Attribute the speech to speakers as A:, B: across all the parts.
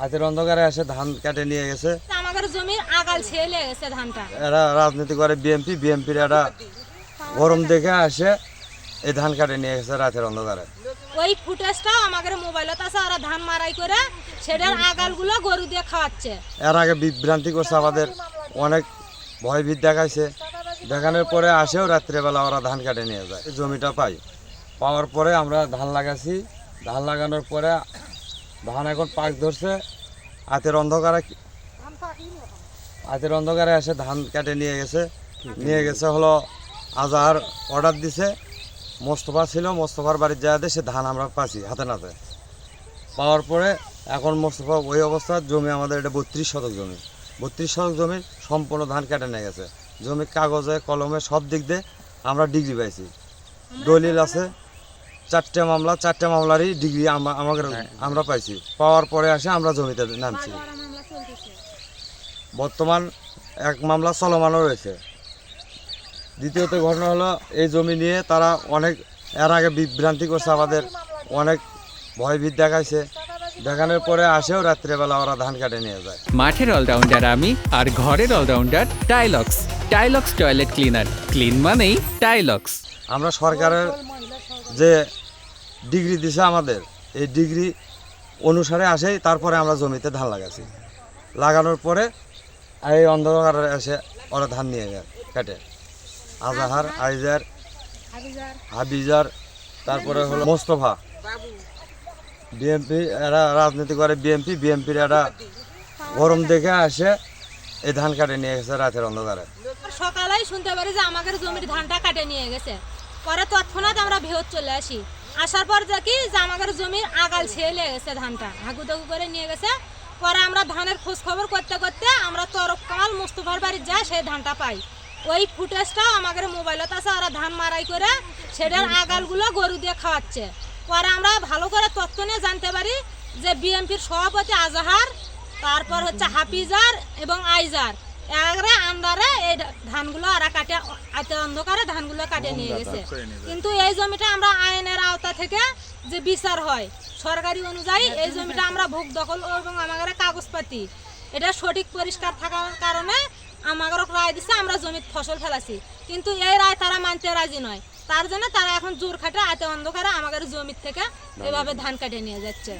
A: রাতের অন্ধকারে এসে ধান কেটে নিয়ে গেছে।
B: আমাদের জমির আগাল ছেলে গেছে ধানটা।
A: এরা রাজনীতি করে বিএনপির একটা গরম দেখে আসে এই ধান কাটে নিয়ে গেছে রাতের অন্ধকারে।
B: ওই ফুটেজটাও আমাদের মোবাইলত আছে, ওরা ধান মারাই করে সেটার আগালগুলো গরু দিয়ে খাওয়াচ্ছে।
A: এর আগে বিভ্রান্তি করছে আমাদের, অনেক ভয়ভীত দেখাইছে, দেখানোর পরে আসেও রাত্রেবেলা ওরা ধান কাটে নিয়ে যায়। জমিটা পাওয়ার পরে আমরা ধান লাগাছি। ধান লাগানোর পরে ধান এখন পাক ধরছে। রাতের অন্ধকারে এসে ধান কেটে নিয়ে গেছে হলো আজহার অর্ডার দিছে। মোস্তফা ছিল, মোস্তফার বাড়ির জায়গাতে সে ধান আমরা পাচ্ছি হাতে নাতে। পাওয়ার পরে এখন মোস্তফা ওই অবস্থার জমি আমাদের এটা 32 শতক জমি। 32 শতক জমি সম্পূর্ণ ধান কেটে নিয়ে গেছে। জমির কাগজে কলমে সব দিক দিয়ে আমরা ডিগ্রি পাইছি, দলিল আছে। 4টে মামলারই ডিগ্রি আমরা পাইছি। পাওয়ার পরে আসে আমরা জমিতে নামছি। বর্তমান এক মামলা চলমানও রয়েছে। দ্বিতীয়ত ঘটনা হলো এই জমি নিয়ে তারা অনেক এর আগে বিভ্রান্তি করছে আমাদের, অনেক ভয়ভীত দেখাইছে, দেখানোর পরে আসেও রাত্রেবেলা ওরা ধান কাটে নিয়ে যায়।
C: মাঠের অলরাউন্ডার আমি, আর ঘরের allrounder Tilex. Tilex toilet cleaner, clean মানেই টাইলক্স।
A: আমরা সরকারের যে ডিগ্রি দিছে আমাদের, এই ডিগ্রি অনুসারে আসেই তারপরে আমরা জমিতে ধান লাগাছি। লাগানোর পরে এই অন্ধকারে এসে ওরা ধান নিয়ে যায় কেটে। আজহার, আইজার, হাবিজার, তারপরে হলো মোস্তফা। বিএনপি এরা রাজনীতি করে বিএনপির একটা গরম দেখে আসে এই ধান কাটে নিয়ে গেছে রাতের অন্ধকারে।
B: সকালেই শুনতে পারি যে আমাদের জমির ধানটা কাটে নিয়ে গেছে। পরে তৎক্ষণাৎ আমরা ভেতর চলে আসি। আসার পর দেখি যে আমাদের জমির আগাল ছেলে গেছে, ধানটা হাগুদাগু করে নিয়ে গেছে। পরে আমরা ধানের খোঁজ খবর করতে করতে আমরা তরফ কামাল মোস্তফার বাড়ি যাই, সেই ধানটা পাই। ওই ফুটেজটাও আমাদের মোবাইলত আছে, ওরা ধান মারাই করে সেটার আগালগুলো গরু দিয়ে খাওয়াচ্ছে। পরে আমরা ভালো করে তথ্য নিয়ে জানতে পারি যে বিএনপির সভাপতি আজহার, তারপর হচ্ছে হাফিজার এবং আইজার এরা আন্দারে এই ধানগুলো ওরা কাটে আতে অন্ধকারে ধানগুলো কাটে নিয়ে গেছে। কিন্তু এই জমিটা আমরা আইনের আওতা থেকে যে বিচার হয় সরকারি অনুযায়ী, এই জমিটা আমরা ভোগ দখল এবং আমাদের কাগজপাতি এটা সঠিক পরিষ্কার থাকার কারণে আমাদের রায় দিচ্ছে, আমরা জমিতে ফসল ফেলাছি। কিন্তু এই রায় তারা মানতে রাজি নয়, তার জন্য তারা এখন জোর খাটে আতে অন্ধকারে আমাদের জমির থেকে এভাবে ধান কাটে নিয়ে যাচ্ছে।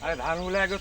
A: আরে ধানগুলো আগে